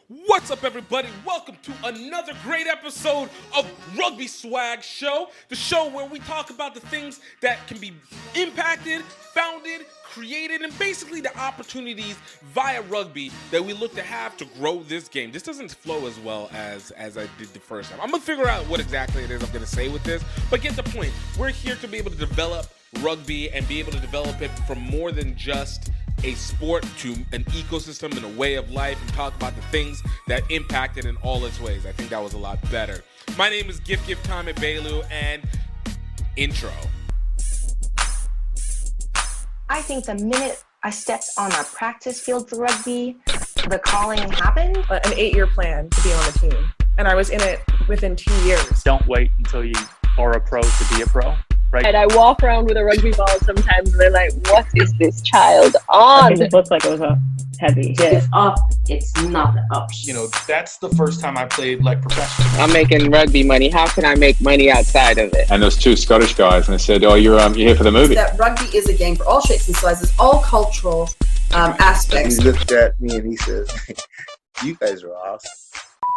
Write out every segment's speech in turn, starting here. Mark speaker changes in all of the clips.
Speaker 1: What's up, everybody? Welcome to another great episode of Rugby Swag Show, the show where we talk about the things that can be impacted, founded, created, and basically the opportunities via rugby that we look to have to grow this game. This doesn't flow as well as I did the first time. I'm going to figure out what exactly it is I'm going to say with this, but get the point. We're here to be able to develop rugby and be able to develop it from more than just a sport to an ecosystem and a way of life, and talk about the things that impact it in all its ways. I think that was a lot better. My name is GiftTime at Bailu, and intro.
Speaker 2: I think the minute I stepped on a practice field for rugby, the calling happened.
Speaker 3: An 8-year plan to be on the team, and I was in it within 2 years.
Speaker 4: Don't wait until you are a pro to be a pro. Right.
Speaker 5: And I walk around with a rugby ball sometimes and they're like, what is this child on?
Speaker 6: It just looks like it was a heavy hit.
Speaker 7: It's up, it's not up.
Speaker 8: You know, that's the first time I played like professional.
Speaker 9: I'm making rugby money. How can I make money outside of it?
Speaker 10: And there's two Scottish guys, and they said, "Oh, you're here for the movie."
Speaker 7: That rugby is a game for all shapes and sizes, all cultural aspects.
Speaker 11: He looked at me and he says, "You guys are awesome."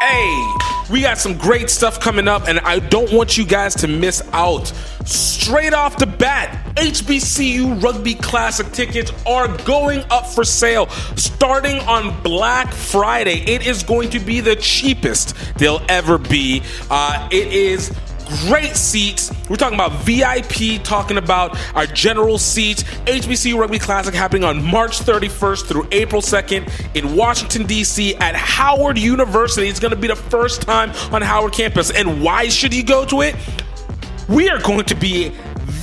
Speaker 1: Hey, we got some great stuff coming up, and I don't want you guys to miss out. Straight off the bat, HBCU Rugby Classic tickets are going up for sale starting on Black Friday. It is going to be the cheapest they'll ever be. It is great seats. We're talking about VIP, talking about our general seats. HBCU Rugby Classic happening on March 31st through April 2nd in Washington, D.C. at Howard University. It's going to be the first time on Howard campus. And why should you go to it? We are going to be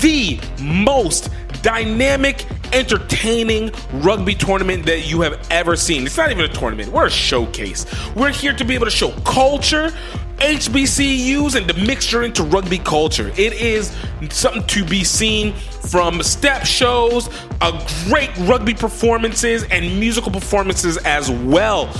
Speaker 1: the most dynamic, entertaining rugby tournament that you have ever seen. It's not even a tournament. We're a showcase. We're here to be able to show culture, HBCUs, and the mixture into rugby culture. It is something to be seen, from step shows, great rugby performances, and musical performances as well.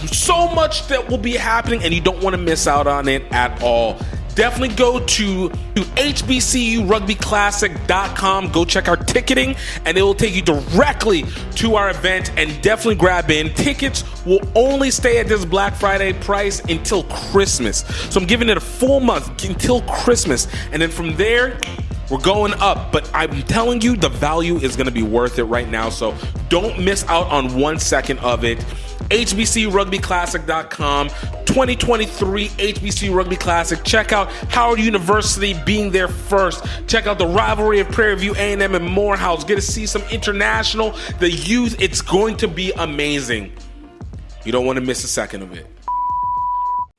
Speaker 1: So much that will be happening, and you don't want to miss out on it at all. Definitely go to hbcurugbyclassic.com. Go check our ticketing, and it will take you directly to our event, and definitely grab in. Tickets will only stay at this Black Friday price until Christmas. So I'm giving it a full month until Christmas, and then from there, we're going up. But I'm telling you, the value is going to be worth it right now, so don't miss out on 1 second of it. hbcurugbyclassic.com, 2023 HBC Rugby Classic. Check out Howard University being there first. Check out the rivalry of Prairie View, A&M, and Morehouse. Get to see some international, the youth. It's going to be amazing. You don't want to miss a second of it.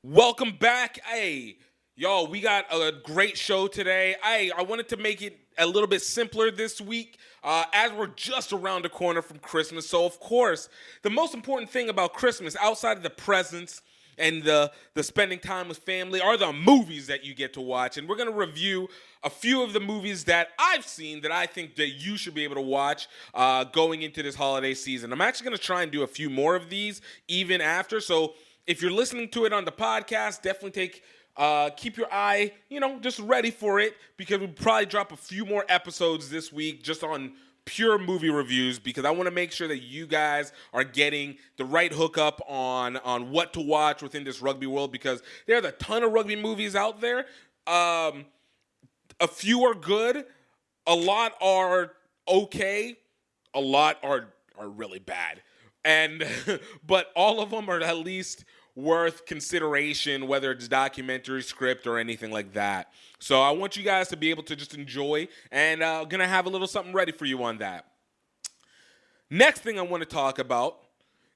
Speaker 1: Welcome back. Hey, y'all, we got a great show today. I wanted to make it a little bit simpler this week, as we're just around the corner from Christmas. So, of course, the most important thing about Christmas, outside of the presents and the spending time with family, are the movies that you get to watch. And we're going to review a few of the movies that I've seen that I think that you should be able to watch going into this holiday season. I'm actually going to try and do a few more of these even after. So if you're listening to it on the podcast, definitely keep your eye, just ready for it, because we'll probably drop a few more episodes this week just on pure movie reviews, because I want to make sure that you guys are getting the right hookup on what to watch within this rugby world, because there's a ton of rugby movies out there. A few are good, a lot are okay, a lot are really bad, and but all of them are at least worth consideration, whether it's documentary, script, or anything like that. So I want you guys to be able to just enjoy, and going to have a little something ready for you on that. Next thing I want to talk about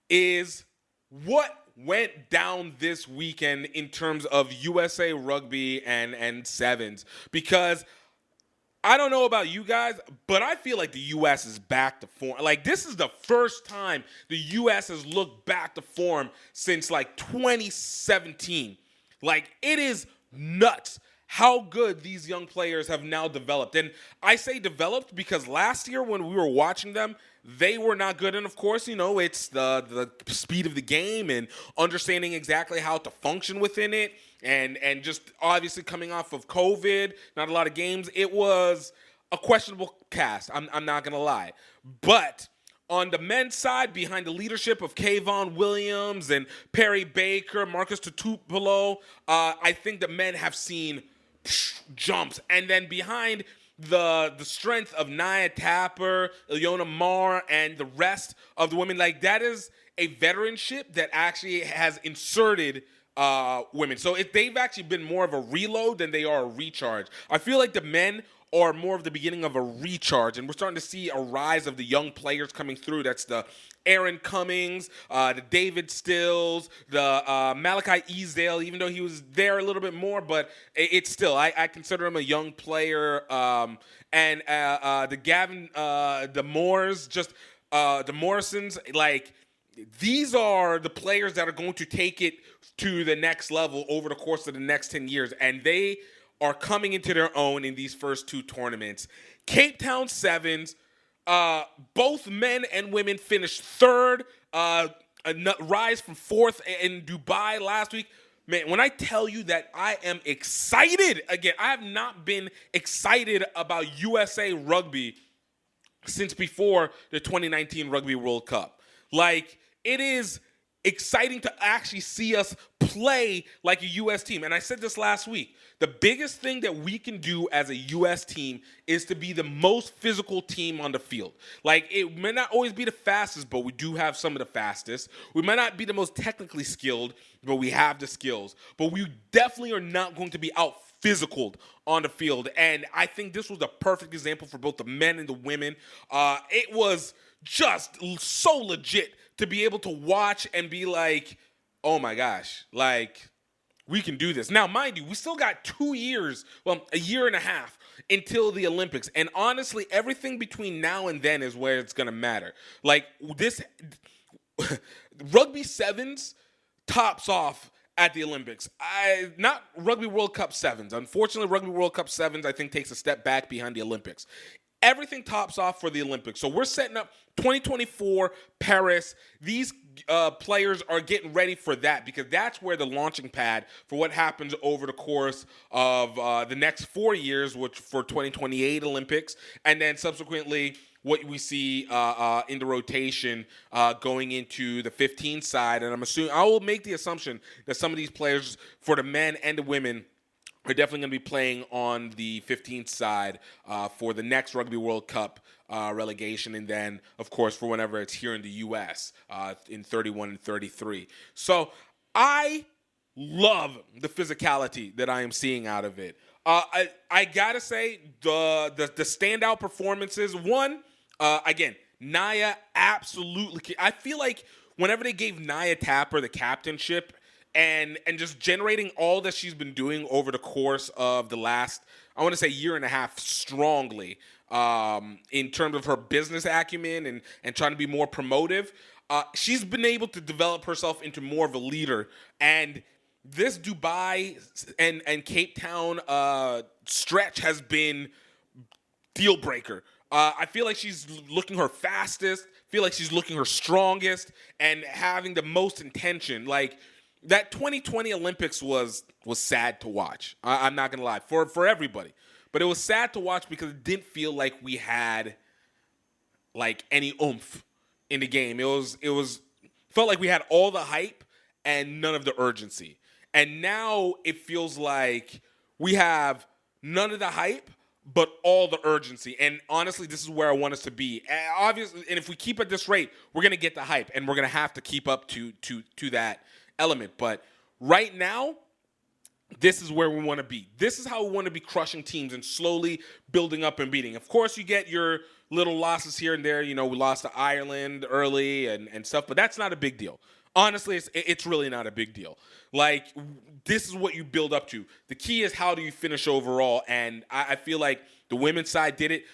Speaker 1: is what went down this weekend in terms of USA Rugby and sevens, because I don't know about you guys, but I feel like the U.S. is back to form. Like, this is the first time the U.S. has looked back to form since, 2017. Like, it is nuts how good these young players have now developed. And I say developed because last year when we were watching them, they were not good. And, of course, it's the speed of the game and understanding exactly how to function within it. And just obviously coming off of COVID, not a lot of games. It was a questionable cast. I'm not going to lie. But On the men's side, behind the leadership of Kayvon Williams and Perry Baker, Marcus Tutupolo, I think the men have seen jumps. And then behind the strength of Nia Tapper, Ileana Marr, and the rest of the women, like, that is a veteranship that actually has inserted women. So they've actually been more of a reload than they are a recharge. I feel like the men are more of the beginning of a recharge, and we're starting to see a rise of the young players coming through. That's the Aaron Cummings, the David Stills, the Malachi Easdale, even though he was there a little bit more, but it's still, I consider him a young player. And the Gavin, the Moores, the Morrisons, like, these are the players that are going to take it to the next level over the course of the next 10 years, and they are coming into their own in these first two tournaments. Capetown Sevens, both men and women finished third, a rise from fourth in Dubai last week. Man, when I tell you that I am excited, again, I have not been excited about USA Rugby since before the 2019 Rugby World Cup. Like, it is exciting to actually see us play like a U.S. team. And I said this last week. The biggest thing that we can do as a U.S. team is to be the most physical team on the field. Like, it may not always be the fastest, but we do have some of the fastest. We might not be the most technically skilled, but we have the skills. But we definitely are not going to be out physicaled on the field. And I think this was the perfect example for both the men and the women. It was just so legit to be able to watch and be like, oh my gosh, like, we can do this. Now, mind you, we still got 2 years, well, a year and a half until the Olympics. And honestly, everything between now and then is where it's going to matter. Like, this Rugby Sevens tops off at the Olympics. Not Rugby World Cup Sevens. Unfortunately, Rugby World Cup Sevens, I think, takes a step back behind the Olympics. Everything tops off for the Olympics. So we're setting up 2024 Paris. These players are getting ready for that because that's where the launching pad for what happens over the course of the next 4 years, which for 2028 Olympics, and then subsequently what we see in the rotation going into the 15 side. And I will make the assumption that some of these players for the men and the women are definitely going to be playing on the 15th side for the next Rugby World Cup relegation, and then, of course, for whenever it's here in the U.S. In 31 and 33. So I love the physicality that I am seeing out of it. I got to say, the standout performances, one, again, Nia absolutely. I feel like whenever they gave Nia Tapper the captainship, and just generating all that she's been doing over the course of the last, I want to say, year and a half strongly in terms of her business acumen and trying to be more promotive. She's been able to develop herself into more of a leader. And this Dubai and Cape Town stretch has been deal breaker. I feel like she's looking her fastest, feel like she's looking her strongest, and having the most intention. Like, that 2020 Olympics was sad to watch. I'm not going to lie, for everybody. But it was sad to watch because it didn't feel like we had, like, any oomph in the game. It felt like we had all the hype and none of the urgency. And now it feels like we have none of the hype, but all the urgency. And honestly, this is where I want us to be. Obviously, and if we keep at this rate, we're going to get the hype, and we're going to have to keep up to that element. But right now, this is where we want to be. This is how we want to be crushing teams and slowly building up and beating. Of course, you get your little losses here and there. You know, we lost to Ireland early and stuff, but that's not a big deal. Honestly, it's really not a big deal. Like, this is what you build up to. The key is how do you finish overall, and I feel like the women's side did it.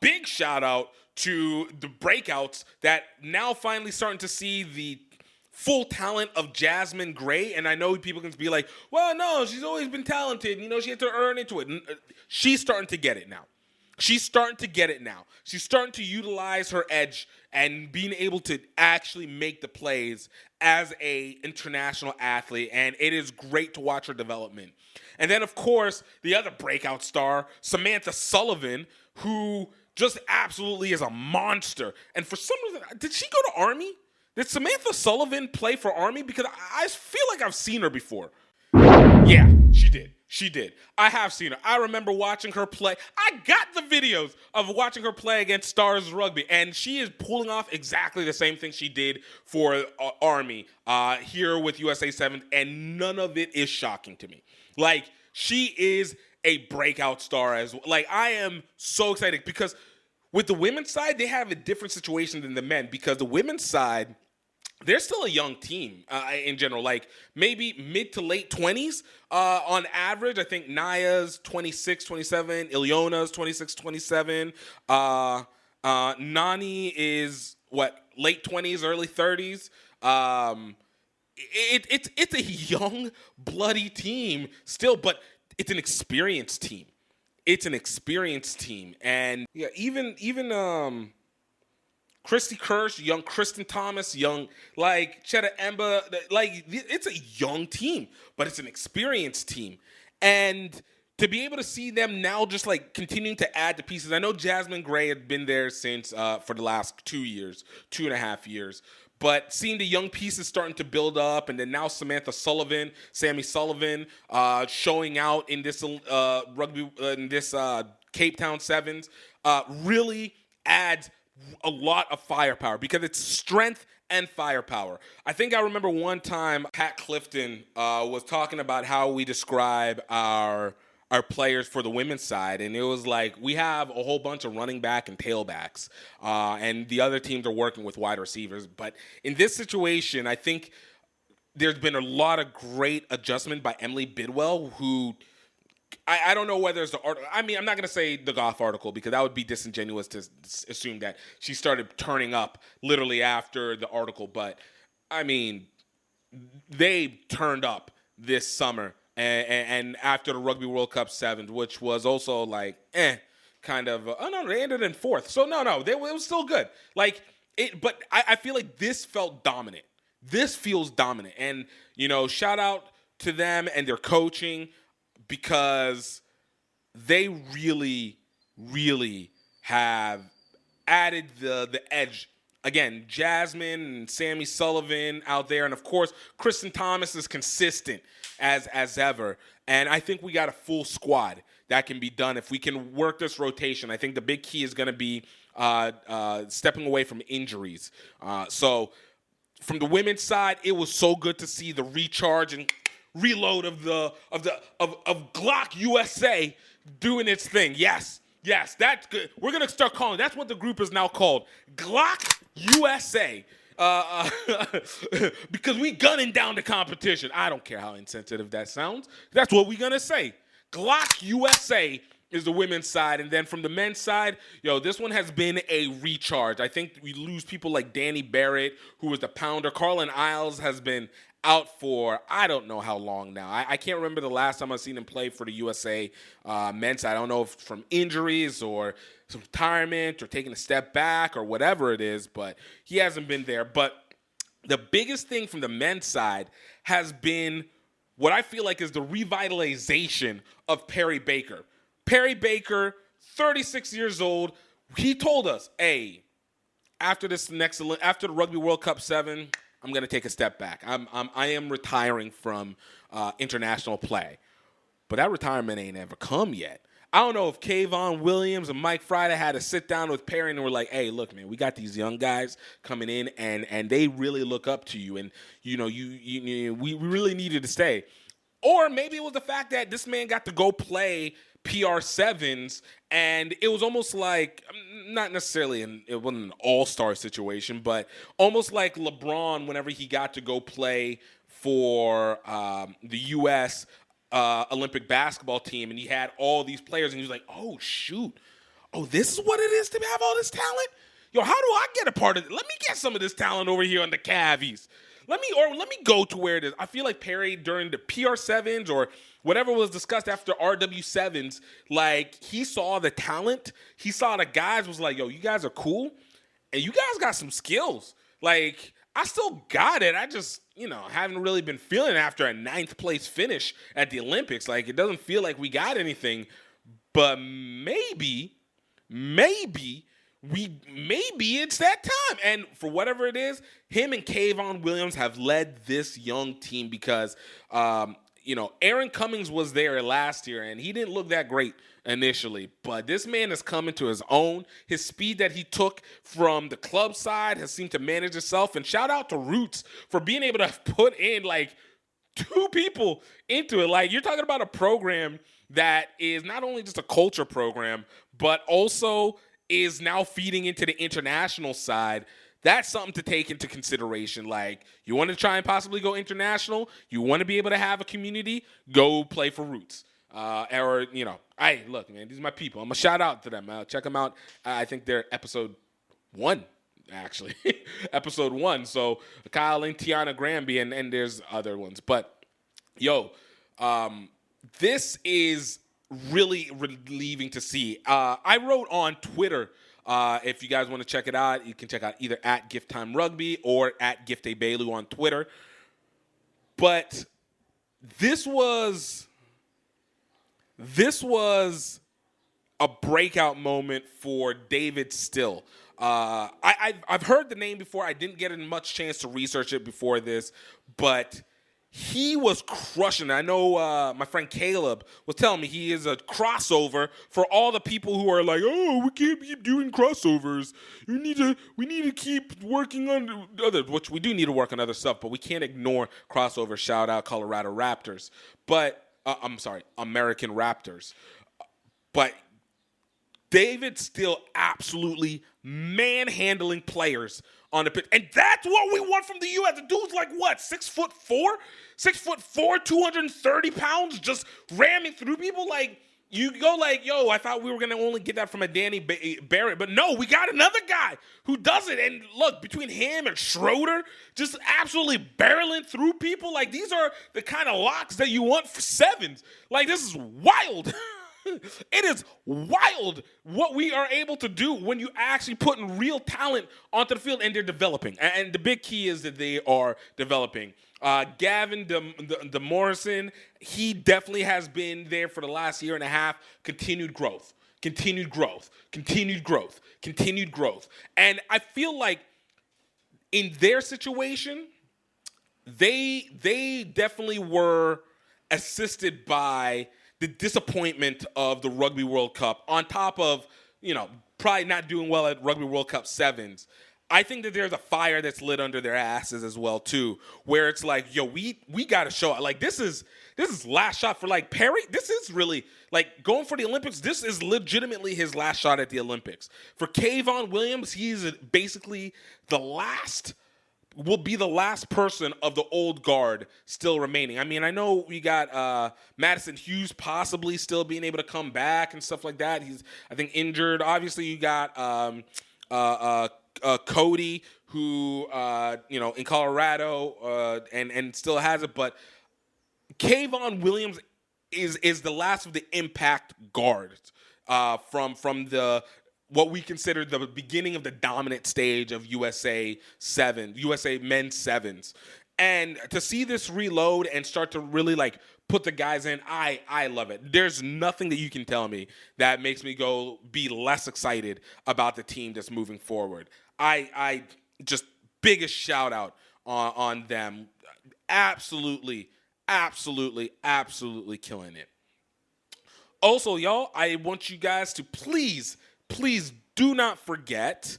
Speaker 1: Big shout out to the breakouts that now finally starting to see the full talent of Jasmine Gray. And I know people can be like, well, no, she's always been talented. You know, she had to earn into it. She's starting to get it now. She's starting to utilize her edge and being able to actually make the plays as a international athlete. And it is great to watch her development. And then, of course, the other breakout star, Samantha Sullivan, who just absolutely is a monster. And for some reason, did she go to Army? Did Samantha Sullivan play for Army? Because I feel like I've seen her before. Yeah, she did. She did. I have seen her. I remember watching her play. I got the videos of watching her play against Stars Rugby, and she is pulling off exactly the same thing she did for Army here with USA 7, and none of it is shocking to me. Like, she is a breakout star as well. Like, I am so excited because with the women's side, they have a different situation than the men, because the women's side, they're still a young team in general, like maybe mid to late 20s on average. I think Naya's 26, 27, Ilyona's 26, 27. Nani is, late 20s, early 30s. It's a young, bloody team still, but it's an experienced team. It's an experienced team. And yeah, even Christy Kirsch, young Kristen Thomas, young, like, Chetta Emba, like, it's a young team, but it's an experienced team. And to be able to see them now just, like, continuing to add the pieces. I know Jasmine Gray had been there since for the last 2.5 years. But seeing the young pieces starting to build up, and then now Sammy Sullivan, showing out in this rugby, in this Capetown Sevens, really adds a lot of firepower, because it's strength and firepower. I think I remember one time Pat Clifton was talking about how we describe our players for the women's side, and it was like we have a whole bunch of running back and tailbacks, and the other teams are working with wide receivers. But in this situation, I think there's been a lot of great adjustment by Emily Bidwell, who I don't know whether it's the article. I mean, I'm not going to say the Goff article, because that would be disingenuous to assume that she started turning up literally after the article. But, I mean, they turned up this summer and after the Rugby World Cup 7, which was also like, kind of. Oh, no, they ended in 4th. So, no, it was still good. Like, but I feel like this felt dominant. This feels dominant. And, shout out to them and their coaching, because they really, really have added the edge. Again, Jasmine and Sammy Sullivan out there, and of course, Kristen Thomas is consistent as ever. And I think we got a full squad that can be done if we can work this rotation. I think the big key is going to be stepping away from injuries. So from the women's side, it was so good to see the recharge and reload of Glock USA doing its thing. Yes, that's good. We're gonna start calling. That's what the group is now called, Glock USA, because we gunning down the competition. I don't care how insensitive that sounds. That's what we're gonna say. Glock USA is the women's side, and then from the men's side, this one has been a recharge. I think we lose people like Danny Barrett, who was the pounder. Carlin Isles has been out for I don't know how long now. I can't remember the last time I've seen him play for the USA men's side. I don't know if from injuries or some retirement or taking a step back or whatever it is, but he hasn't been there. But the biggest thing from the men's side has been what I feel like is the revitalization of Perry Baker. Perry Baker, 36 years old, he told us, hey, after the Rugby World Cup 7, I'm going to take a step back. I am retiring from international play. But that retirement ain't ever come yet. I don't know if Kayvon Williams and Mike Friday had to sit down with Perry and were like, hey, look, man, we got these young guys coming in, and they really look up to you. And, we really needed to stay. Or maybe it was the fact that this man got to go play PR7s, and it was almost like, not necessarily, it wasn't an all-star situation, but almost like LeBron whenever he got to go play for the U.S. Olympic basketball team, and he had all these players, and he was like, oh, shoot. Oh, this is what it is to have all this talent? How do I get a part of it? Let me get some of this talent over here on the Cavies. Let me go to where it is. I feel like Perry, during the PR7s or whatever was discussed after RW7s, like, he saw the talent. He saw the guys, was like, yo, you guys are cool, and you guys got some skills. Like, I still got it. I just, haven't really been feeling it after a 9th place finish at the Olympics. Like, it doesn't feel like we got anything. But maybe maybe it's that time. And for whatever it is, him and Kayvon Williams have led this young team because, Aaron Cummings was there last year, and he didn't look that great initially. But this man has come into his own. His speed that he took from the club side has seemed to manage itself. And shout out to Roots for being able to put in, like, 2 people into it. Like, you're talking about a program that is not only just a culture program, but also is now feeding into the international side. That's something to take into consideration. Like, you want to try and possibly go international, you want to be able to have a community, go play for Roots. Hey, look, man, these are my people. I'm going to shout out to them. Check them out. I think they're episode 1, actually. Episode 1. So, Kyle and Tiana Granby, and there's other ones. But, this is really relieving to see. I wrote on Twitter, if you guys want to check it out, you can check out either at GiftTime Rugby or at GiftABailu on Twitter. But this was a breakout moment for David Still. I've heard the name before. I didn't get much chance to research it before this, but he was crushing. I know my friend Caleb was telling me he is a crossover for all the people who are like, oh, we can't keep doing crossovers. We need to keep working on other, which we do need to work on other stuff, but we can't ignore crossover. Shout out Colorado Raptors. But American Raptors. But David Still absolutely manhandling players on the pitch. And that's what we want from the U.S. The dude's like, what, 6'4"? 6'4", 230 pounds, just ramming through people. Like, you go like, yo, I thought we were going to only get that from a Danny Barrett. But no, we got another guy who does it. And look, between him and Schroeder, just absolutely barreling through people. Like, these are the kind of locks that you want for sevens. Like, this is wild. It is wild what we are able to do when you actually putting real talent onto the field, and they're developing. And the big key is that they are developing. Gavin DeMorrison, he definitely has been there for the last year and a half. Continued growth. And I feel like in their situation, they definitely were assisted by the disappointment of the Rugby World Cup, on top of, probably not doing well at Rugby World Cup sevens. I think that there's a fire that's lit under their asses as well, too, where it's like, yo, we got to show it. Like, this is last shot for, like, Perry. This is really, like, going for the Olympics. This is legitimately his last shot at the Olympics. For Kayvon Williams, he's basically will be the last person of the old guard still remaining. I mean, I know we got Madison Hughes possibly still being able to come back and stuff like that. He's, I think, injured. Obviously, you got Cody, who, in Colorado and still has it. But Kayvon Williams is the last of the impact guards from the what we consider the beginning of the dominant stage of USA men's sevens. And to see this reload and start to really, like, put the guys in, I love it. There's nothing that you can tell me that makes me be less excited about the team that's moving forward. I just biggest shout out on them. Absolutely killing it. Also, y'all, I want you guys to please do not forget,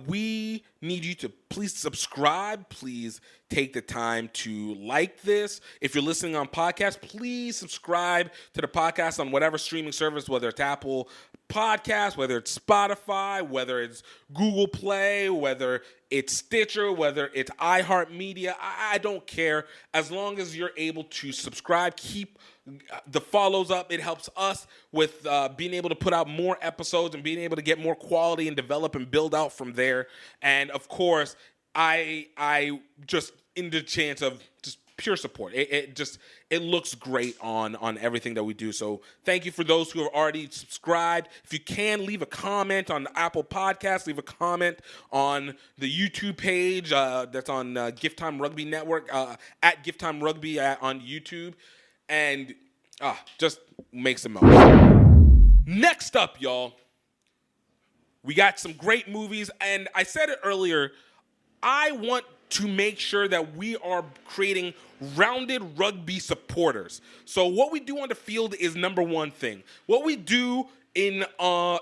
Speaker 1: we need you to please subscribe. Please take the time to like this. If you're listening on podcast, please subscribe to the podcast on whatever streaming service, whether it's Apple Podcasts, whether it's Spotify, whether it's Google Play, whether it's Stitcher, whether it's iHeartMedia. I don't care. As long as you're able to subscribe, keep the follows up. It helps us with being able to put out more episodes and being able to get more quality and develop and build out from there. And of course, I just in the chance of just pure support. It looks great on everything that we do. So thank you for those who have already subscribed. If you can, leave a comment on the Apple Podcast, leave a comment on the YouTube page that's on GiftTime Rugby Network, at GiftTime Rugby on YouTube. And just make some moves. Next up, y'all, We got some great movies, and I said it earlier, I want to make sure that we are creating rounded rugby supporters. So what we do on the field is number one thing. What we do in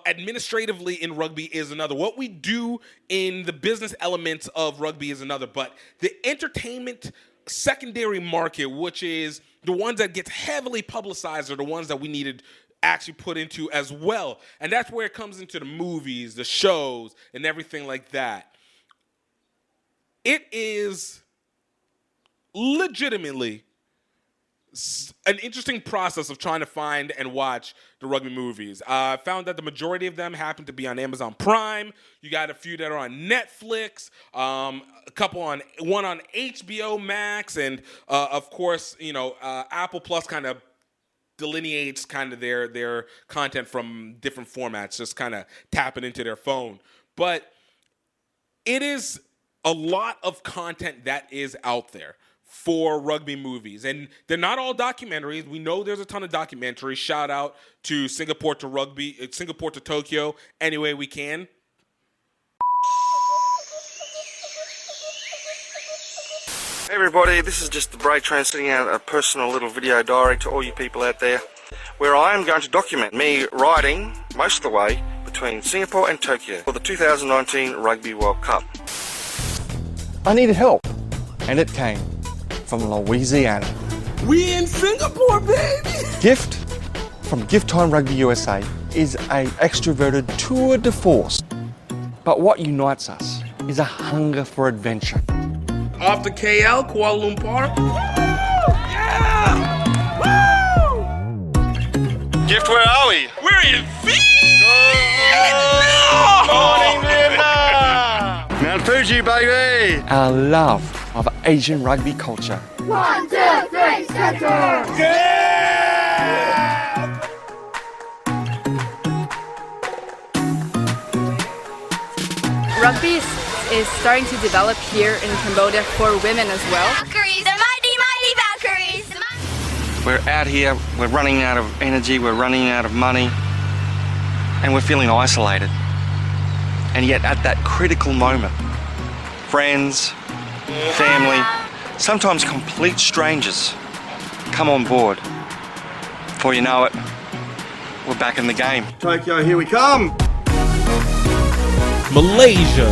Speaker 1: administratively in rugby is another. What we do in the business elements of rugby is another. But the entertainment secondary market, which is the ones that get heavily publicized, are the ones that we needed actually put into as well. And that's where it comes into the movies, the shows, and everything like that. It is legitimately an interesting process of trying to find and watch the rugby movies. I found that the majority of them happen to be on Amazon Prime. You got a few that are on Netflix, a couple one on HBO Max, and of course, Apple Plus kind of delineates kind of their content from different formats, just kind of tapping into their phone. But it is a lot of content that is out there for rugby movies. And they're not all documentaries. We know there's a ton of documentaries. Shout out to Singapore to Tokyo, any way we can.
Speaker 12: Hey everybody, this is just the Break Train sending out a personal little video diary to all you people out there, where I am going to document me riding most of the way between Singapore and Tokyo for the 2019 Rugby World Cup.
Speaker 13: I needed help, and it came from Louisiana.
Speaker 1: We in Singapore, baby!
Speaker 13: Gift from GiftTime Rugby USA is a extroverted tour de force. But what unites us is a hunger for adventure.
Speaker 1: Off to KL, Kuala Lumpur.
Speaker 12: Yeah! Woo! Gift, where are we?
Speaker 1: We're in Vietnam!
Speaker 12: Morning, Vietnam! Mount Fuji, baby!
Speaker 13: Our love of Asian rugby culture.
Speaker 14: 1, 2, 3, center!
Speaker 1: Yeah!
Speaker 15: Rugby is starting to develop here in Cambodia for women as well.
Speaker 14: Valkyries, the mighty Valkyries!
Speaker 12: We're out here, we're running out of energy, we're running out of money, and we're feeling isolated. And yet at that critical moment, friends, family, sometimes complete strangers come on board. Before you know it, we're back in the game. Tokyo, here we come!
Speaker 1: Malaysia,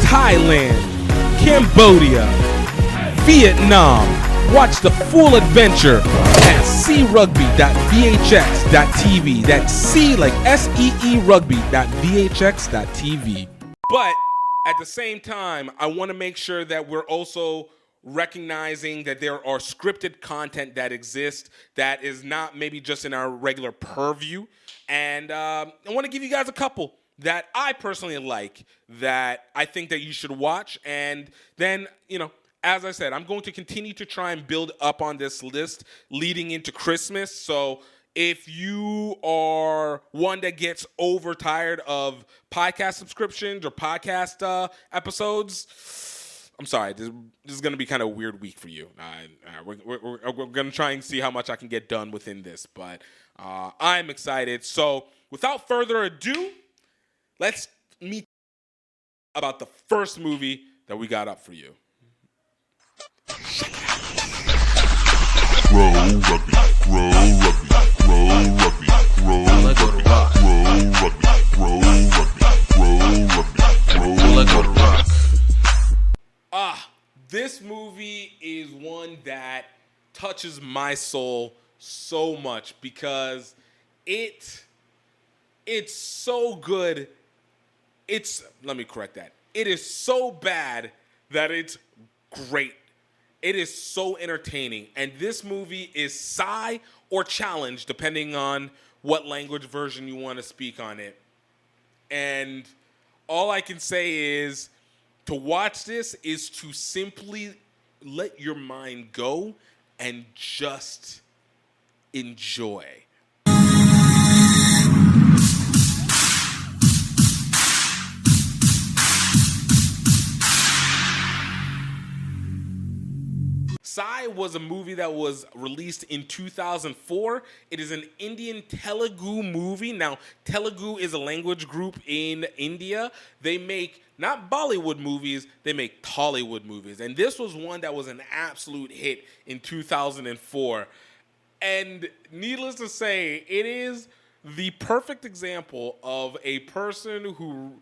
Speaker 1: Thailand, Cambodia, Vietnam. Watch the full adventure at crugby.vhx.tv. That's C like SEE rugby.vhx.tv. But at the same time, I want to make sure that we're also recognizing that there are scripted content that exists that is not maybe just in our regular purview. And I want to give you guys a couple that I personally like that I think that you should watch. And then, as I said, I'm going to continue to try and build up on this list leading into Christmas. So if you are one that gets overtired of podcast subscriptions or podcast episodes, I'm sorry, this is going to be kind of a weird week for you. We're going to try and see how much I can get done within this, but I'm excited. So without further ado, let's meet about the first movie that we got up for you.
Speaker 16: Grow rugby, grow rugby, grow rugby, grow rugby, grow rugby, grow rugby, grow rugby.
Speaker 1: This movie is one that touches my soul so much because it's so good. Let me correct that. It is so bad that it's great. It is so entertaining. And this movie is Sigh or Challenge, depending on what language version you want to speak on it. And all I can say is to watch this is to simply let your mind go and just enjoy. Sai was a movie that was released in 2004. It is an Indian Telugu movie. Now, Telugu is a language group in India. They make not Bollywood movies, they make Tollywood movies. And this was one that was an absolute hit in 2004. And needless to say, it is the perfect example of a person who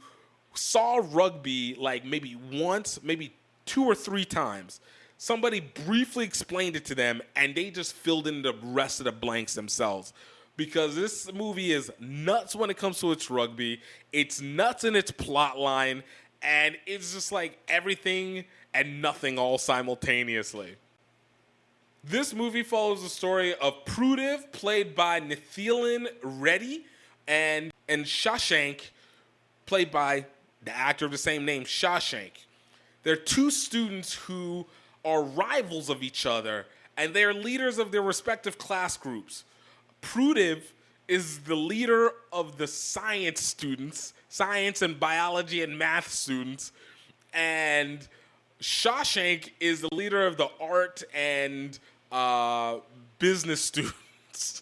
Speaker 1: saw rugby like maybe once, maybe 2 or 3 times. Somebody briefly explained it to them, and they just filled in the rest of the blanks themselves. Because this movie is nuts when it comes to its rugby. It's nuts in its plot line, and it's just like everything and nothing all simultaneously. This movie follows the story of Prudiv, played by Nithilan Reddy, and Shashank, played by the actor of the same name, Shashank. They're 2 students who are rivals of each other, and they're leaders of their respective class groups. Prudiv is the leader of the science students, science and biology and math students, and Shashank is the leader of the art and business students.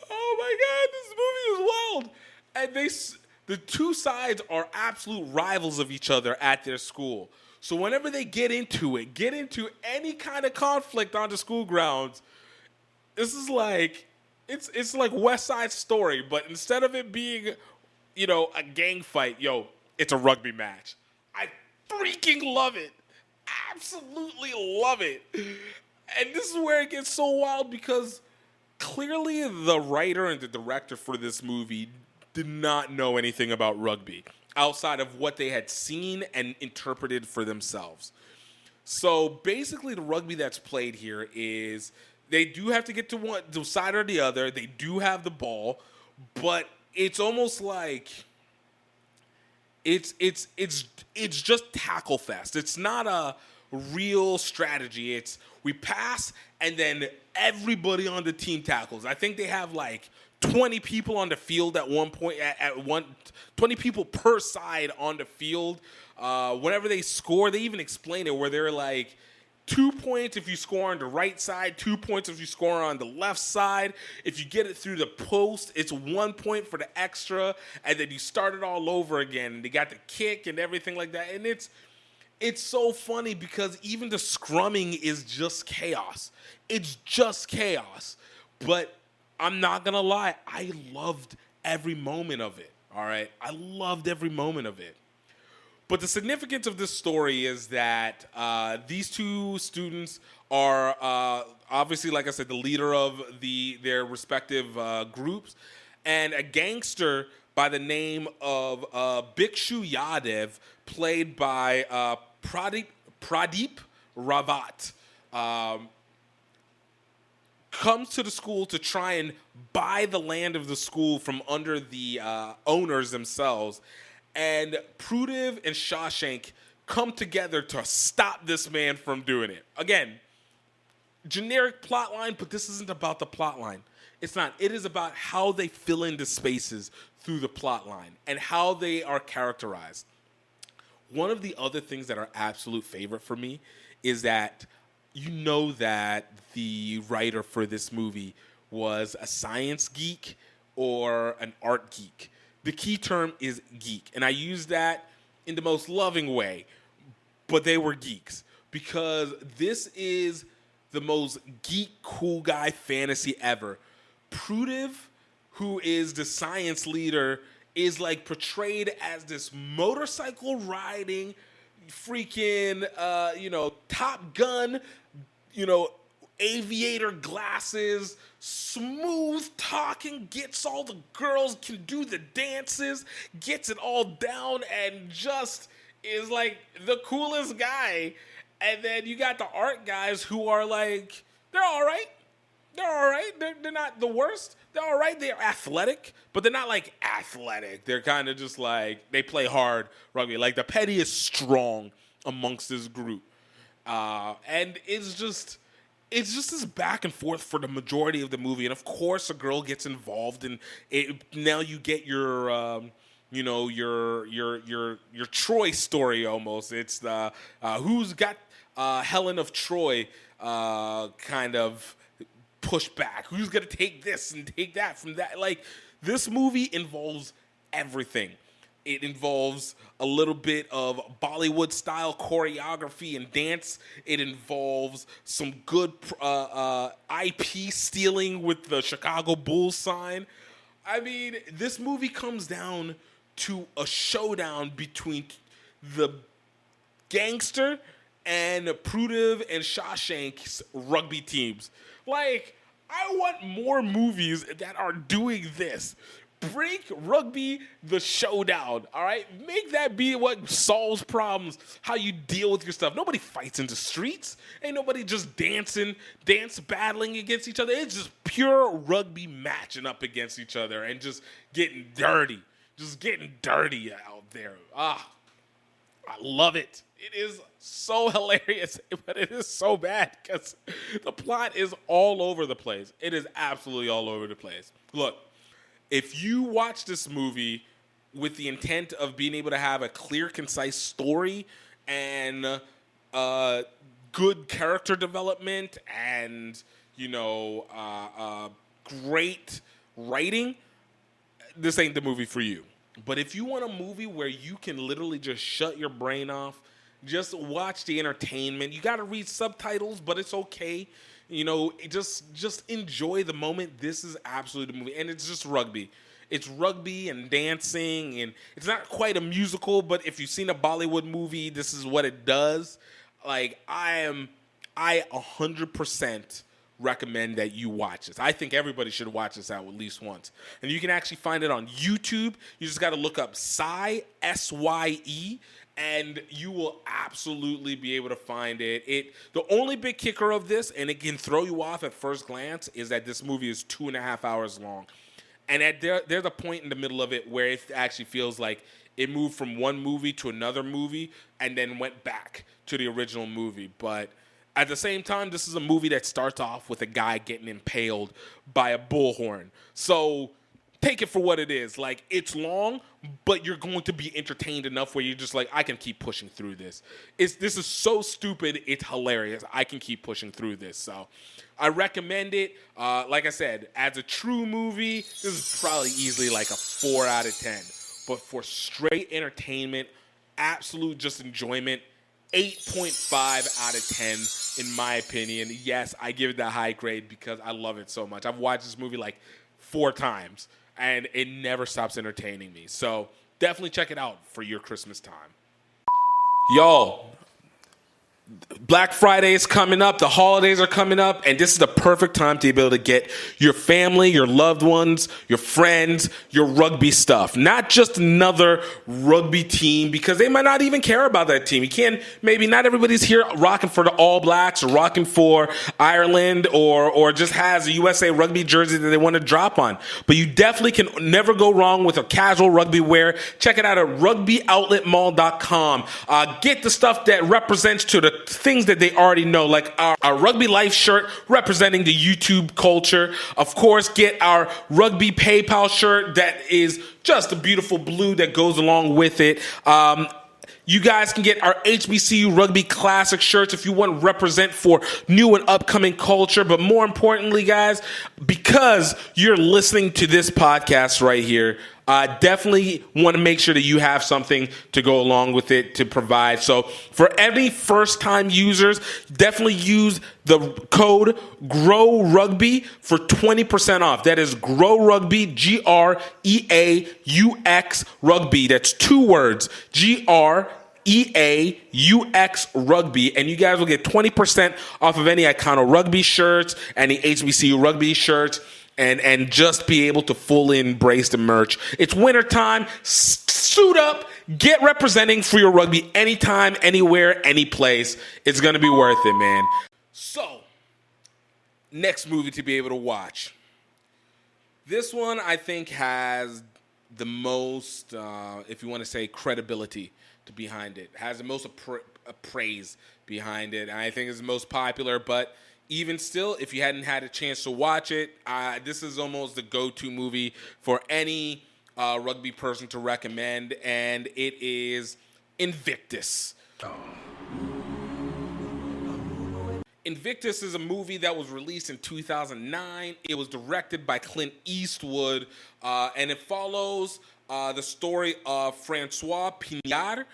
Speaker 1: Oh my God, this movie is wild. And the 2 sides are absolute rivals of each other at their school. So whenever they get into any kind of conflict on the school grounds, this is like, it's like West Side Story, but instead of it being, a gang fight, it's a rugby match. I freaking love it. Absolutely love it. And this is where it gets so wild, because clearly the writer and the director for this movie did not know anything about rugby outside of what they had seen and interpreted for themselves. So basically the rugby that's played here is they do have to get to one side or the other. They do have the ball, but it's almost like it's just tackle fest. It's not a real strategy. It's we pass and then everybody on the team tackles. I think they have like 20 people on the field at one point, 20 people per side on the field. Whenever they score, they even explain it where they're like 2 points if you score on the right side, 2 points if you score on the left side. If you get it through the post, it's 1 point for the extra, and then you start it all over again. And they got the kick and everything like that. And it's so funny because even the scrumming is just chaos. It's just chaos. But I'm not going to lie, I loved every moment of it, all right? I loved every moment of it. But the significance of this story is that these 2 students are obviously, like I said, the leader of their respective groups, and a gangster by the name of Bhikshu Yadav, played by Pradeep Rawat, comes to the school to try and buy the land of the school from under the owners themselves. And Prudiv and Shashank come together to stop this man from doing it. Again, generic plot line, but this isn't about the plot line. It's not. It is about how they fill in the spaces through the plot line and how they are characterized. One of the other things that are absolute favorite for me is that that the writer for this movie was a science geek or an art geek. The key term is geek, and I use that in the most loving way, but they were geeks because this is the most geek cool guy fantasy ever. Prudiv, who is the science leader, is like portrayed as this motorcycle riding freaking Top Gun, aviator glasses, smooth talking, gets all the girls, can do the dances, gets it all down, and just is like the coolest guy. And then you got the art guys who are like, they're all right. They're all right. They're not the worst. They're all right. They're athletic, but they're not like athletic. They're kind of just like, they play hard rugby. Like the petty is strong amongst this group. And it's just this back and forth for the majority of the movie. And of course, a girl gets involved, and now you get your your Troy story almost. It's the who's got Helen of Troy kind of push back. Who's gonna take this and take that from that? Like, this movie involves everything. It involves a little bit of Bollywood style choreography and dance. It involves some good IP stealing with the Chicago Bulls sign. I mean, this movie comes down to a showdown between the Gangster and Prudiv and Shawshank's rugby teams. Like, I want more movies that are doing this. Break rugby the showdown, all right? Make that be what solves problems, how you deal with your stuff. Nobody fights in the streets. Ain't nobody just battling against each other. It's just pure rugby matching up against each other and just getting dirty. Just getting dirty out there. I love it. It is so hilarious, but it is so bad because the plot is all over the place. It is absolutely all over the place. Look, if you watch this movie with the intent of being able to have a clear, concise story and good character development and, great writing, this ain't the movie for you. But if you want a movie where you can literally just shut your brain off, just watch the entertainment. You got to read subtitles, but it's okay. Just enjoy the moment. This is absolutely the movie. And it's just rugby. It's rugby and dancing, and it's not quite a musical, but if you've seen a Bollywood movie, this is what it does. Like, I 100% recommend that you watch this. I think everybody should watch this out at least once. And you can actually find it on YouTube. You just got to look up Sye, S-Y-E, and you will absolutely be able to find it. The only big kicker of this, and it can throw you off at first glance, is that this movie is 2.5 hours long. And there's a point in the middle of it where it actually feels like it moved from one movie to another movie and then went back to the original movie. But at the same time, this is a movie that starts off with a guy getting impaled by a bullhorn. So take it for what it is. Like, it's long, but you're going to be entertained enough where you're just like, I can keep pushing through this. This is so stupid, it's hilarious. I can keep pushing through this. So I recommend it. Like I said, as a true movie, this is probably easily like a 4 out of 10. But for straight entertainment, absolute just enjoyment, 8.5 out of 10 in my opinion. Yes, I give it that high grade because I love it so much. I've watched this movie like 4 times, and it never stops entertaining me. So definitely check it out for your Christmas time. Yo, Black Friday is coming up. The holidays are coming up, and this is the perfect time to be able to get your family, your loved ones, your friends, your rugby stuff. Not just another rugby team, because they might not even care about that team. Maybe not everybody's here rocking for the All Blacks or rocking for Ireland or just has a USA Rugby jersey that they want to drop on. But you definitely can never go wrong with a casual rugby wear. Check it out at rugbyoutletmall.com. Get the stuff that represents to the things that they already know, like our Rugby Life shirt representing the YouTube culture. Of course, get our Rugby PayPal shirt that is just a beautiful blue that goes along with it. You guys can get our HBCU Rugby Classic shirts if you want to represent for new and upcoming culture. But more importantly, guys, because you're listening to this podcast right here, definitely want to make sure that you have something to go along with it to provide. So for any first-time users, definitely use the code GROWRUGBY for 20% off. That is GROWRUGBY, GREAUX Rugby. That's 2 words, GREAUX Rugby, and you guys will get 20% off of any Icano Rugby shirts, any HBCU Rugby shirts, and just be able to fully embrace the merch. It's wintertime. Suit up. Get representing for your rugby anytime, anywhere, any place. It's going to be worth it, man. So, next movie to be able to watch. This one, I think, has the most, if you want to say, credibility behind it. Has the most praise behind it. And I think it's the most popular, but even still, if you hadn't had a chance to watch it, this is almost the go-to movie for any rugby person to recommend, and it is Invictus. Invictus is a movie that was released in 2009. It was directed by Clint Eastwood, and it follows the story of Francois Pignard,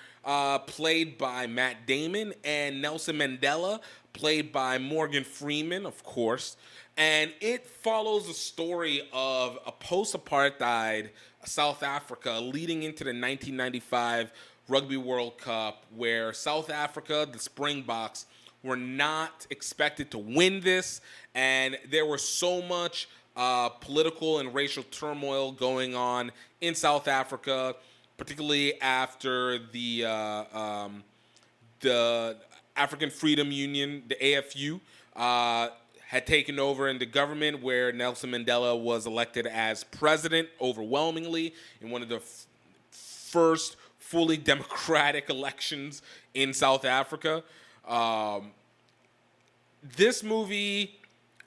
Speaker 1: played by Matt Damon, and Nelson Mandela, played by Morgan Freeman, of course. And it follows the story of a post-apartheid South Africa leading into the 1995 Rugby World Cup, where South Africa, the Springboks, were not expected to win this, and there was so much political and racial turmoil going on in South Africa, particularly after the African Freedom Union, the AFU, had taken over in the government, where Nelson Mandela was elected as president overwhelmingly in one of the first fully democratic elections in South Africa. This movie,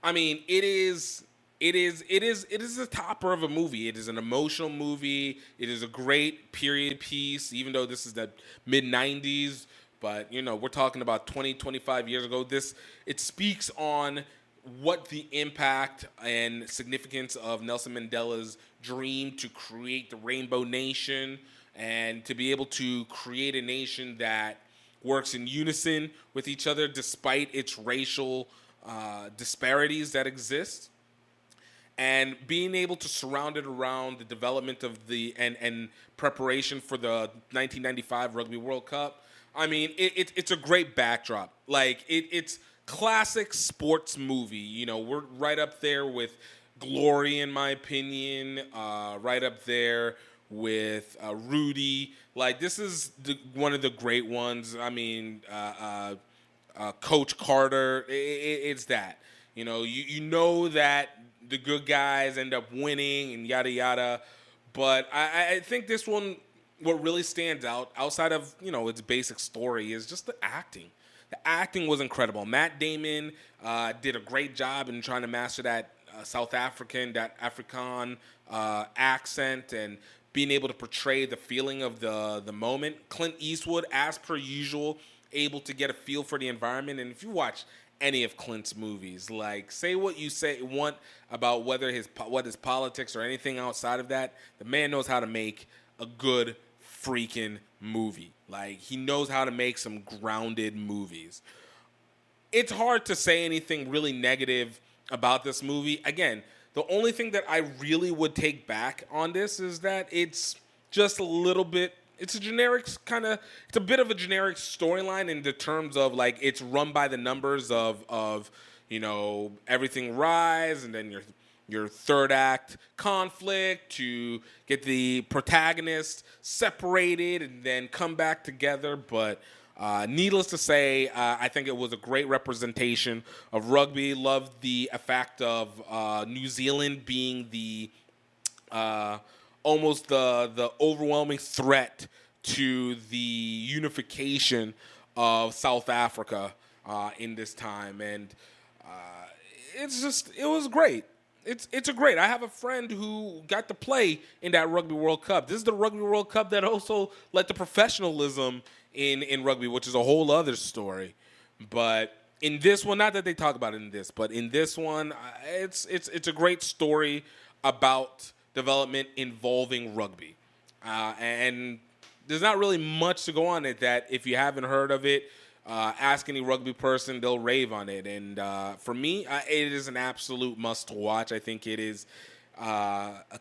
Speaker 1: I mean, it is a topper of a movie. It is an emotional movie. It is a great period piece, even though this is the mid-90s. But, you know, we're talking about 20, 25 years ago. It speaks on what the impact and significance of Nelson Mandela's dream to create the Rainbow Nation and to be able to create a nation that works in unison with each other despite its racial disparities that exist. And being able to surround it around the development of and preparation for the 1995 Rugby World Cup. I mean, it's a great backdrop. Like, it's classic sports movie. You know, we're right up there with Glory, in my opinion, right up there with Rudy. Like, this is one of the great ones. I mean, Coach Carter, it's that. You know, you know that the good guys end up winning and yada yada. But I think this one, what really stands out, outside of, you know, its basic story, is just the acting. The acting was incredible. Matt Damon did a great job in trying to master that South African, that Afrikaan accent, and being able to portray the feeling of the moment. Clint Eastwood, as per usual, able to get a feel for the environment. And if you watch any of Clint's movies, like, say what you want about what his politics or anything outside of that, the man knows how to make a good freaking movie. Like, he knows how to make some grounded movies. It's hard to say anything really negative about this movie. Again, the only thing that I really would take back on this is that it's just a little bit, it's a bit of a generic storyline in the terms of, like, it's run by the numbers of you know, everything rise, and then your third act conflict to get the protagonist separated and then come back together. But needless to say, I think it was a great representation of rugby. Loved the fact of New Zealand being the almost the overwhelming threat to the unification of South Africa in this time. And it was great. It's a great. I have a friend who got to play in that Rugby World Cup. This is the Rugby World Cup that also led to professionalism in rugby, which is a whole other story. But in this one, not that they talk about it in this, but in this one, it's a great story about development involving rugby. And there's not really much to go on it that if you haven't heard of it, ask any rugby person, they'll rave on it. And for me, it is an absolute must-watch. I think it is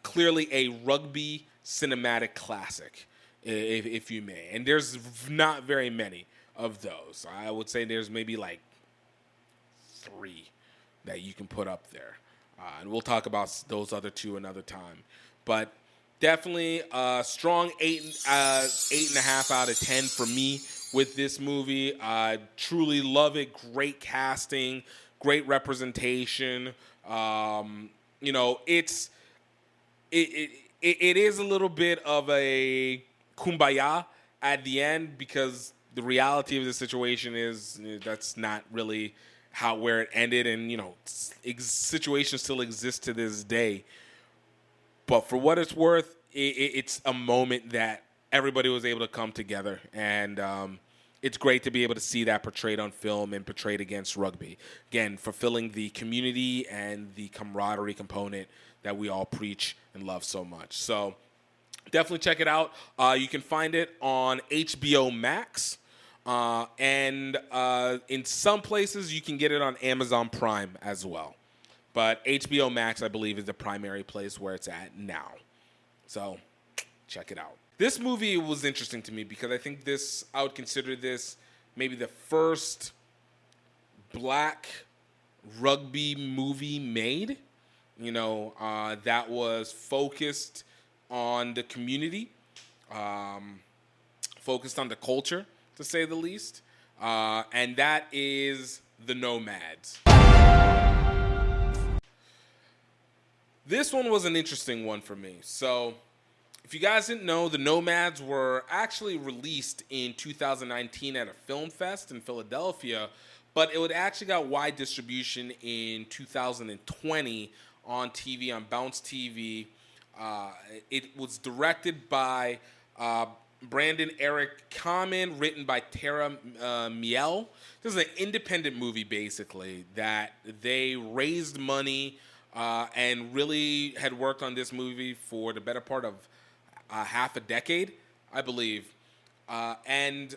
Speaker 1: clearly a rugby cinematic classic, if you may. And there's not very many of those. I would say there's maybe like 3 that you can put up there. And we'll talk about those other 2 another time. But definitely a strong 8.5 out of 10 for me with this movie. I truly love it. Great casting, great representation. You know, it is a little bit of a kumbaya at the end, because the reality of the situation is that's not really where it ended, and you know, situations still exist to this day. But for what it's worth, it's a moment that everybody was able to come together, and it's great to be able to see that portrayed on film and portrayed against rugby. Again, fulfilling the community and the camaraderie component that we all preach and love so much. So definitely check it out. You can find it on HBO Max. And in some places, you can get it on Amazon Prime as well. But HBO Max, I believe, is the primary place where it's at now. So check it out. This movie was interesting to me because I think I would consider this maybe the first black rugby movie made, that was focused on the community, focused on the culture, to say the least. And that is the Nomads. This one was an interesting one for me. So, if you guys didn't know, the Nomads were actually released in 2019 at a film fest in Philadelphia, but it actually got wide distribution in 2020 on TV, on Bounce TV. It was directed by Brandon Eric Kamen, written by Tara Miel. This is an independent movie, basically, that they raised money and really had worked on this movie for the better part of half a decade, I believe. And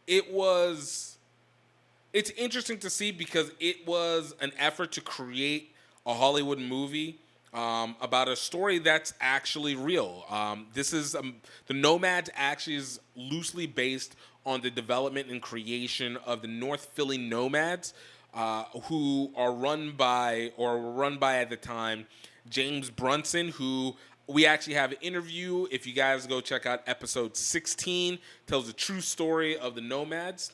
Speaker 1: it's interesting to see because it was an effort to create a Hollywood movie about a story that's actually real. This is the Nomads actually is loosely based on the development and creation of the North Philly Nomads, who are run by at the time James Brunson, who we actually have an interview. If you guys go check out episode 16, tells the true story of the Nomads.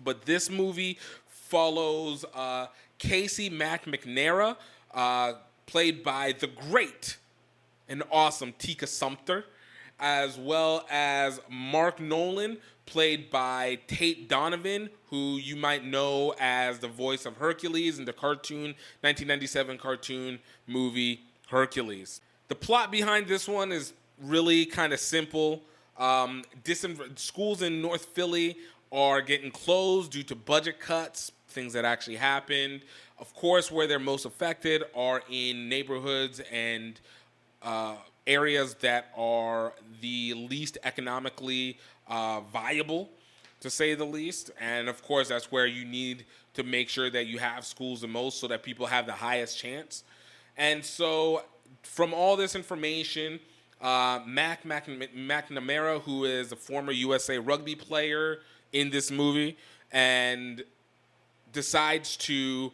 Speaker 1: But this movie follows Casey Mac McNamara, played by the great and awesome Tika Sumpter, as well as Mark Nolan, played by Tate Donovan, who you might know as the voice of Hercules in the 1997 cartoon movie Hercules. The plot behind this one is really kind of simple. Schools in North Philly are getting closed due to budget cuts, things that actually happened. Of course, where they're most affected are in neighborhoods and areas that are the least economically viable, to say the least. And of course, that's where you need to make sure that you have schools the most so that people have the highest chance. And so from all this information, Mac McNamara, who is a former USA Rugby player in this movie, and decides to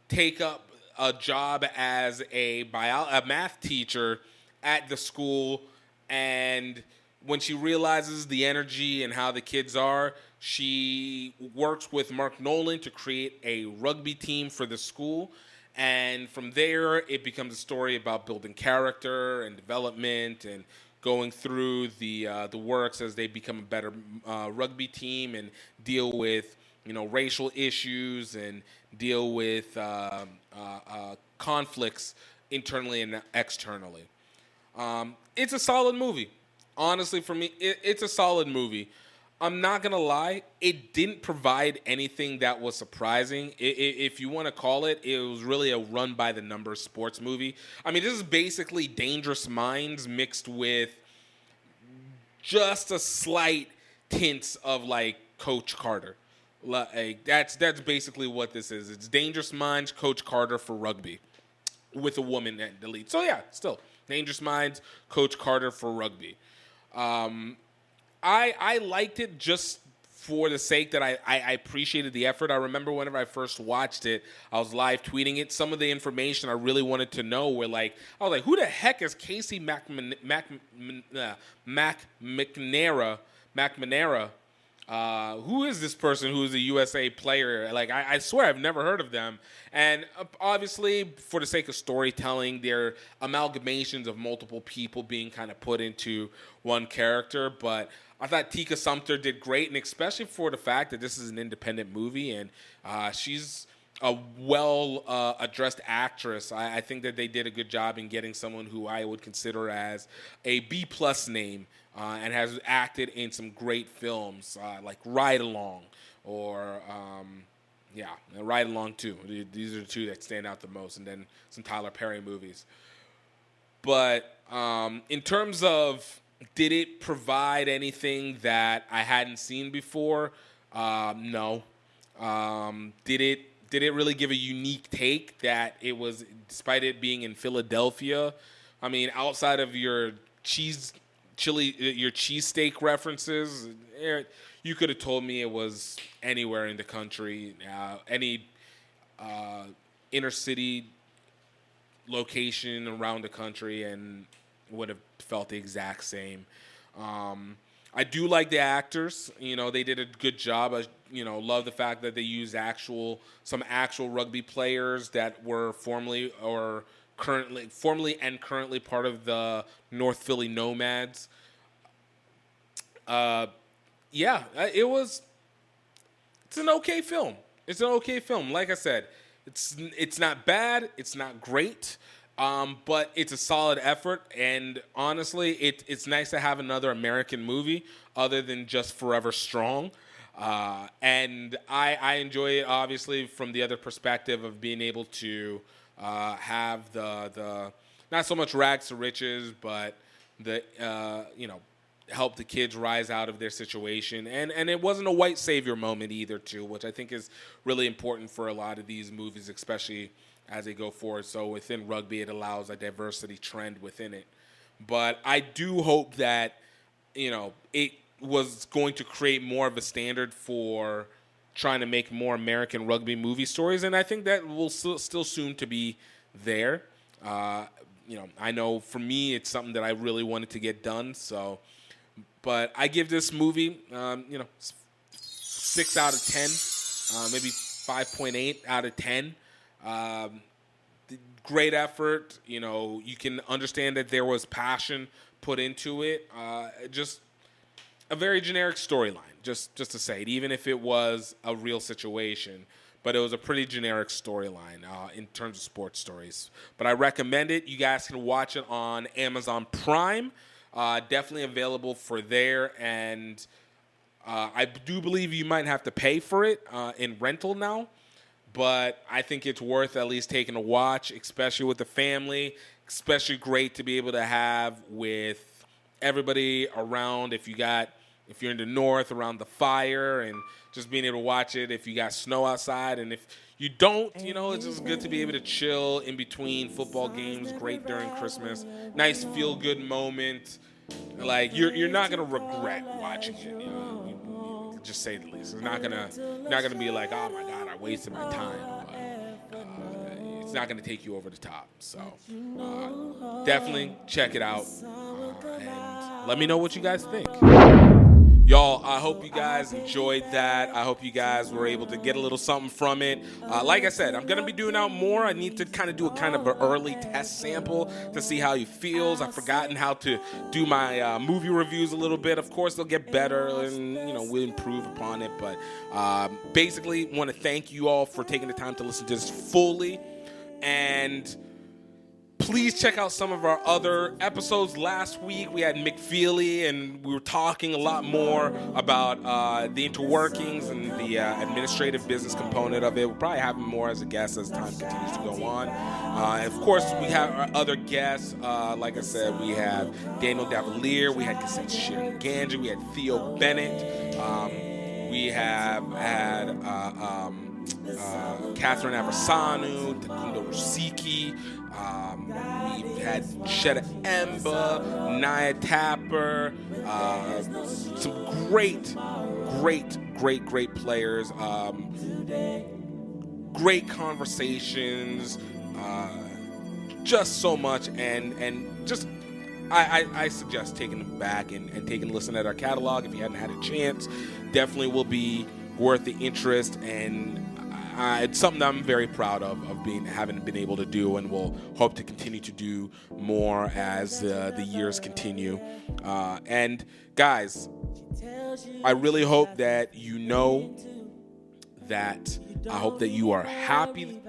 Speaker 1: take up a job as a math teacher at the school. And when she realizes the energy and how the kids are, she works with Mark Nolan to create a rugby team for the school. And from there, it becomes a story about building character and development and going through the works as they become a better rugby team and deal with racial issues and deal with conflicts internally and externally. It's a solid movie. Honestly, for me, it's a solid movie. I'm not going to lie, it didn't provide anything that was surprising. If you want to call it, it was really a run-by-the-numbers sports movie. I mean, this is basically Dangerous Minds mixed with just a slight tints of, Coach Carter. That's basically what this is. It's Dangerous Minds, Coach Carter for rugby with a woman at the lead. So, yeah, still, Dangerous Minds, Coach Carter for rugby. I liked it just for the sake that I appreciated the effort. I remember whenever I first watched it, I was live tweeting it. Some of the information I really wanted to know were I was like, who the heck is Casey Mac McNamara? Who is this person who is a USA player? I swear I've never heard of them. And obviously, for the sake of storytelling, they're amalgamations of multiple people being kind of put into one character. But I thought Tika Sumpter did great, and especially for the fact that this is an independent movie, and she's well addressed actress. I think that they did a good job in getting someone who I would consider as a B+ name and has acted in some great films like Ride Along or Ride Along 2. These are the two that stand out the most, and then some Tyler Perry movies. But in terms of did it provide anything that I hadn't seen before? No. Did it really give a unique take that it was, despite it being in Philadelphia? I mean, outside of your cheesesteak references, you could have told me it was anywhere in the country, any inner city location around the country, and would have felt the exact same. I do like the actors. They did a good job. I, love the fact that they used some actual rugby players that were formerly and currently part of the North Philly Nomads. It's an okay film. Like I said, it's not bad. It's not great. But it's a solid effort, and honestly, it's nice to have another American movie other than just Forever Strong. And I enjoy it, obviously, from the other perspective of being able to have the not so much rags to riches, but the help the kids rise out of their situation. And it wasn't a white savior moment either, too, which I think is really important for a lot of these movies, especially as they go forward. So within rugby, it allows a diversity trend within it. But I do hope that, it was going to create more of a standard for trying to make more American rugby movie stories. And I think that will still soon to be there. I know for me, it's something that I really wanted to get done. So, but I give this movie, 6 out of 10, maybe 5.8 out of 10. Great effort. You can understand that there was passion put into it. Just a very generic storyline, just to say it, even if it was a real situation. But it was a pretty generic storyline in terms of sports stories. But I recommend it. You guys can watch it on Amazon Prime. Definitely available for there. And I do believe you might have to pay for it in rental now. But I think it's worth at least taking a watch, especially with the family. Especially great to be able to have with everybody around. If you're in the north, around the fire, and just being able to watch it if you got snow outside. And if you don't, it's just good to be able to chill in between football games. Great during Christmas. Nice feel-good moment. Like, you're not going to regret watching it, just say the least. It's not gonna be like, oh my God, I wasted my time. But it's not gonna take you over the top. So definitely check it out and let me know what you guys think. Y'all, I hope you guys enjoyed that. I hope you guys were able to get a little something from it. Like I said, I'm going to be doing out more. I need to do a kind of an early test sample to see how he feels. I've forgotten how to do my movie reviews a little bit. Of course, they'll get better and, we'll improve upon it. But basically, want to thank you all for taking the time to listen to this fully. And please check out some of our other episodes. Last week, we had McFeely, and we were talking a lot more about the interworkings and the administrative business component of it. We'll probably have him more as a guest as time continues to go on. And of course, we have our other guests. Like I said, we have Daniel Davalier. We had Kasich Ganja. We had Theo Bennett. We have had Catherine Aversanu, Takundo Rusiki. We've had Shetta Emba, Naya Tapper, some great players, great conversations, just so much, and just I suggest taking them back and taking a listen at our catalog if you hadn't had a chance. Definitely will be worth the interest, and it's something that I'm very proud of having been able to do, and will hope to continue to do more as the years continue. And guys, I really hope that you know that I hope that you are happy.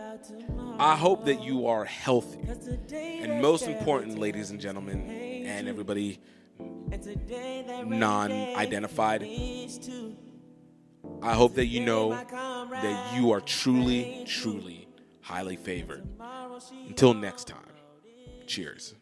Speaker 1: I hope that you are healthy. And most important, ladies and gentlemen, and everybody non-identified, I hope that you know that you are truly, truly highly favored. Until next time, cheers.